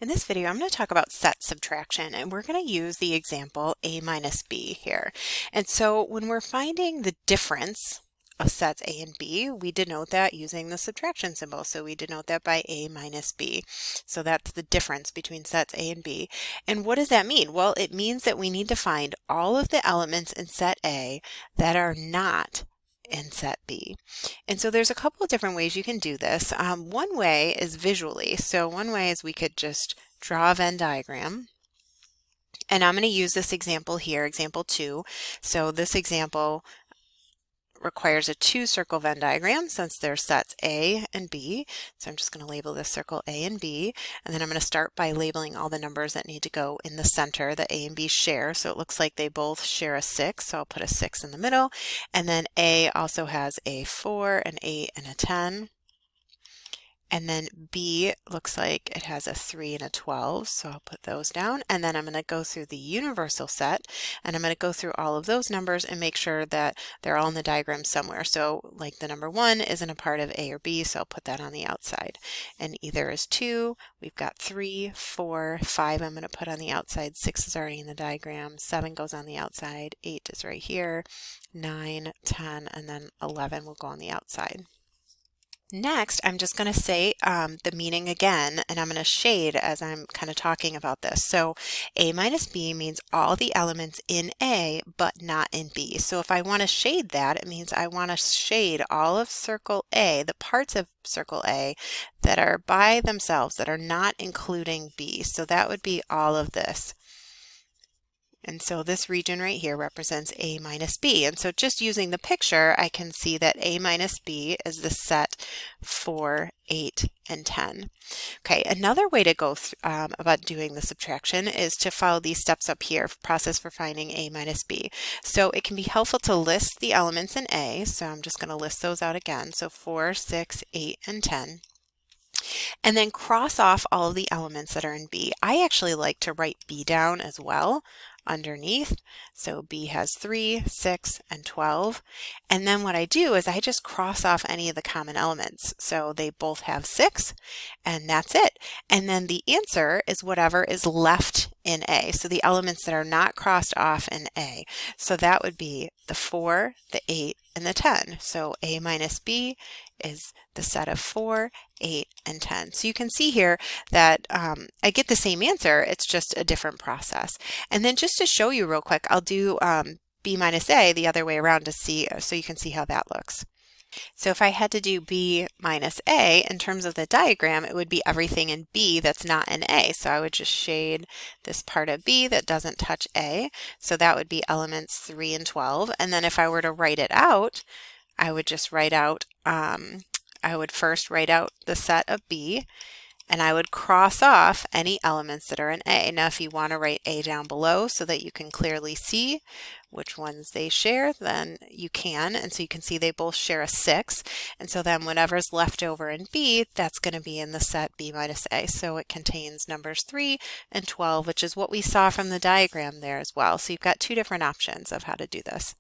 In this video, I'm going to talk about set subtraction, and we're going to use the example a minus b here. And so when we're finding the difference of sets a and b, we denote that using the subtraction symbol. So we denote that by a minus b. So that's the difference between sets a and b. And what does that mean? Well, it means that we need to find all of the elements in set a that are not in set B. And so there's a couple of different ways you can do this. One way is visually. So one way is we could just draw a Venn diagram. And I'm going to use this example here, example 2. So this example requires a 2-circle Venn diagram since there's sets A and B. So I'm just going to label this circle A and B, and then I'm going to start by labeling all the numbers that need to go in the center that A and B share. So it looks like they both share a 6, so I'll put a 6 in the middle, and then A also has a 4, an 8, and a 10. And then B looks like it has a 3 and a 12, so I'll put those down. And then I'm going to go through the universal set, and I'm going to go through all of those numbers and make sure that they're all in the diagram somewhere. So like the number 1 isn't a part of A or B, so I'll put that on the outside. And either is 2, we've got 3, 4, 5 I'm going to put on the outside, 6 is already in the diagram, 7 goes on the outside, 8 is right here, 9, 10, and then 11 will go on the outside. Next, I'm just going to say the meaning again, and I'm going to shade as I'm kind of talking about this. So A minus B means all the elements in A, but not in B. So if I want to shade that, it means I want to shade all of circle A, the parts of circle A that are by themselves, that are not including B. So that would be all of this. And so this region right here represents A minus B. And so just using the picture, I can see that A minus B is the set 4, 8, and 10. Okay, another way to go about doing the subtraction is to follow these steps up here, process for finding A minus B. So it can be helpful to list the elements in A. So I'm just going to list those out again. So 4, 6, 8, and 10. And then cross off all of the elements that are in B. I actually like to write B down as well underneath. So B has 3, 6, and 12. And then what I do is I just cross off any of the common elements. So they both have 6, and that's it. And then the answer is whatever is left in A. So the elements that are not crossed off in A. So that would be the 4, the 8, and the 10. So A minus B is the set of 4, 8, and 10. So you can see here that I get the same answer, it's just a different process. And then just to show you real quick, I'll do B minus A the other way around to see, so you can see how that looks. So if I had to do B minus A in terms of the diagram, it would be everything in B that's not in A. So I would just shade this part of B that doesn't touch A. So that would be elements 3 and 12. And then if I were to write it out, I would just write out, I would first write out the set of B, and I would cross off any elements that are in A. Now if you want to write A down below so that you can clearly see which ones they share, then you can. And so you can see they both share a 6. And so then whatever's left over in B, that's going to be in the set B minus A. So it contains numbers 3 and 12, which is what we saw from the diagram there as well. So you've got 2 different options of how to do this.